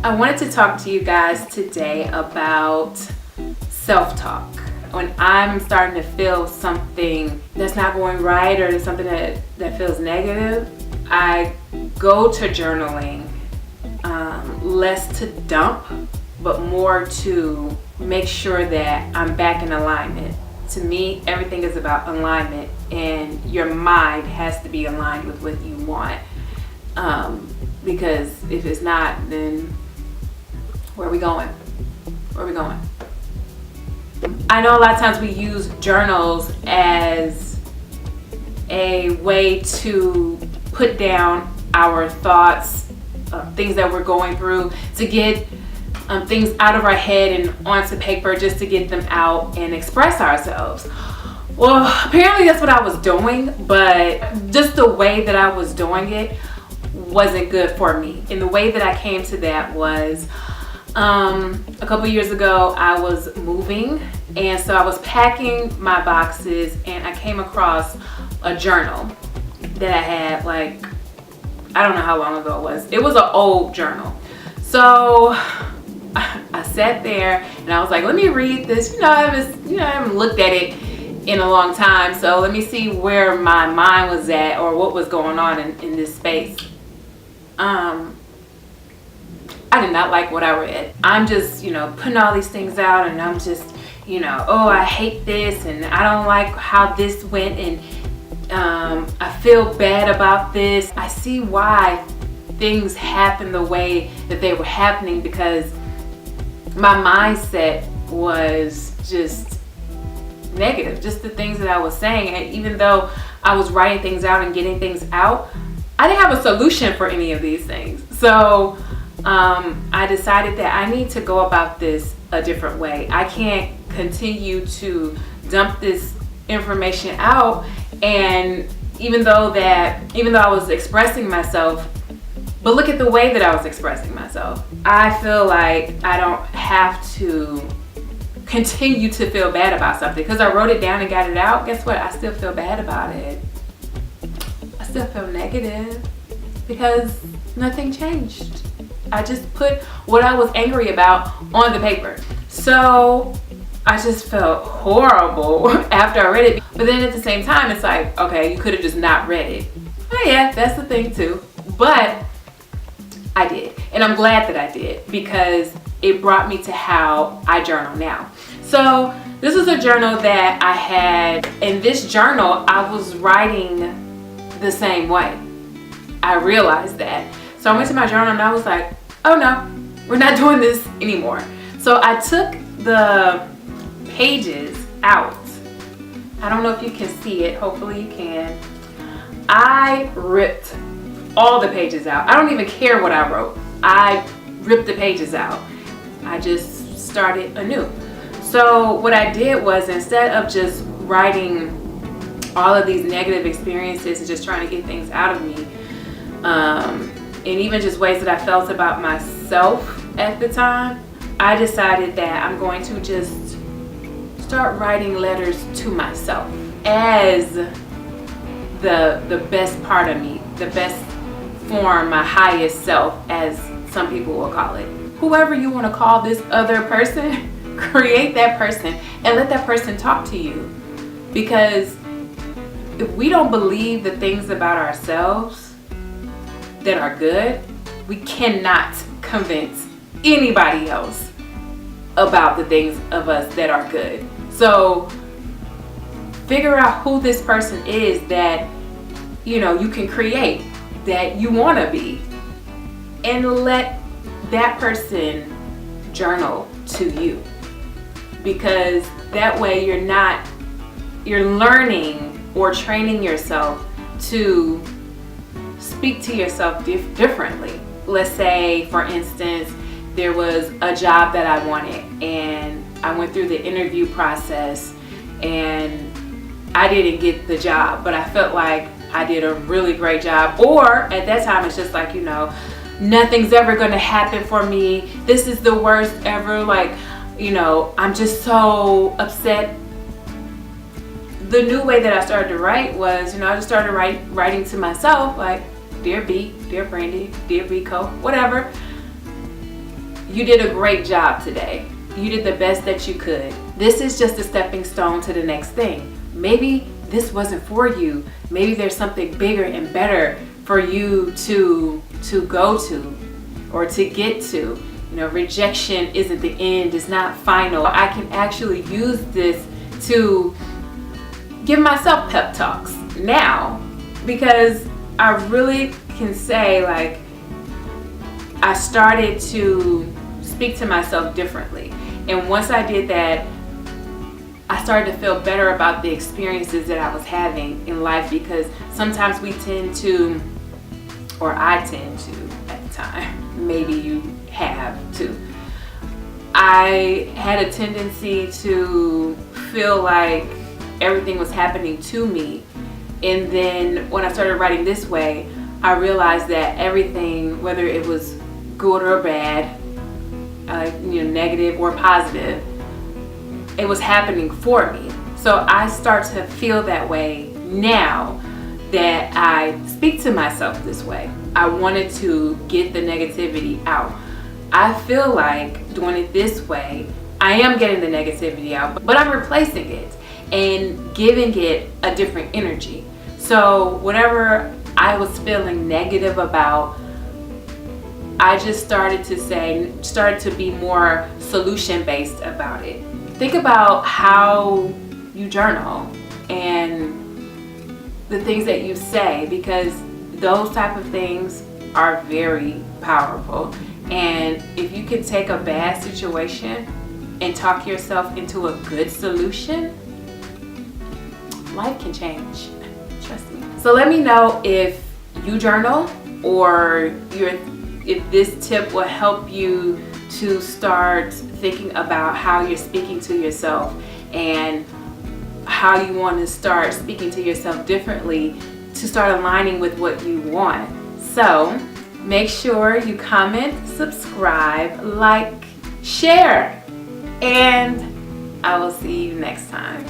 I wanted to talk to you guys today about self-talk. When I'm starting to feel something that's not going right or something that feels negative, I go to journaling, less to dump, but more to make sure that I'm back in alignment. To me, everything is about alignment, and your mind has to be aligned with what you want. Because if it's not, then where are we going? Where are we going? I know a lot of times we use journals as a way to put down our thoughts, things that we're going through, to get things out of our head and onto paper, just to get them out and express ourselves. Well, apparently that's what I was doing, but just the way that I was doing it wasn't good for me. And the way that I came to that was a couple years ago, I was moving, and so I was packing my boxes, and I came across a journal that I had, like, I don't know how long ago it was. It was an old journal. So I sat there and I was like, let me read this. I haven't looked at it in a long time, so let me see where my mind was at or what was going on in this space. I did not like what I read. I'm just, putting all these things out, and I'm just, oh, I hate this, and I don't like how this went, and I feel bad about this. I see why things happen the way that they were happening, because my mindset was just negative, just the things that I was saying. And even though I was writing things out and getting things out, I didn't have a solution for any of these things. So I decided that I need to go about this a different way. I can't continue to dump this information out, and even though I was expressing myself, but look at the way that I was expressing myself. I feel like I don't have to continue to feel bad about something because I wrote it down and got it out. Guess what? I still feel bad about it. I still feel negative because nothing changed. I just put what I was angry about on the paper. So I just felt horrible after I read it. But then at the same time, it's like, okay, you could have just not read it. Oh yeah, that's the thing too. But I did. And I'm glad that I did, because it brought me to how I journal now. So this was a journal that I had. In this journal, I was writing the same way. I realized that. So I went to my journal and I was like, oh no, we're not doing this anymore. So I took the pages out. I don't know if you can see it. Hopefully you can. I ripped all the pages out. I don't even care what I wrote. I ripped the pages out. I just started anew. So what I did was, instead of just writing all of these negative experiences and just trying to get things out of me, and even just ways that I felt about myself at the time, I decided that I'm going to just start writing letters to myself as the best part of me, the best form, my highest self, as some people will call it. Whoever you want to call this other person, create that person and let that person talk to you. Because if we don't believe the things about ourselves that are good, we cannot convince anybody else about the things of us that are good. So figure out who this person is that you can create, that you want to be, and let that person journal to you. Because that way you're learning or training yourself to speak to yourself differently. Let's say, for instance, there was a job that I wanted, and I went through the interview process and I didn't get the job, but I felt like I did a really great job. Or at that time, it's just like, nothing's ever going to happen for me. This is the worst ever. Like, I'm just so upset. The new way that I started to write was, I just started writing to myself, like, Dear B, Dear Brandy, Dear Rico, whatever. You did a great job today. You did the best that you could. This is just a stepping stone to the next thing. Maybe this wasn't for you. Maybe there's something bigger and better for you to go to or to get to. You know, rejection isn't the end, it's not final. I can actually use this to give myself pep talks now, because I really can say, like, I started to speak to myself differently. And once I did that, I started to feel better about the experiences that I was having in life, because sometimes we tend to, or I tend to at the time, maybe you have too, I had a tendency to feel like everything was happening to me. And then when I started writing this way, I realized that everything, whether it was good or bad, negative or positive, it was happening for me. So I start to feel that way now that I speak to myself this way. I wanted to get the negativity out. I feel like doing it this way, I am getting the negativity out, but I'm replacing it and giving it a different energy. So whatever I was feeling negative about, I just started to be more solution-based about it. Think about how you journal and the things that you say, because those type of things are very powerful. And if you can take a bad situation and talk yourself into a good solution, life can change. Trust me. So let me know if you journal, or if this tip will help you to start thinking about how you're speaking to yourself and how you want to start speaking to yourself differently to start aligning with what you want. So make sure you comment, subscribe, like, share, and I will see you next time.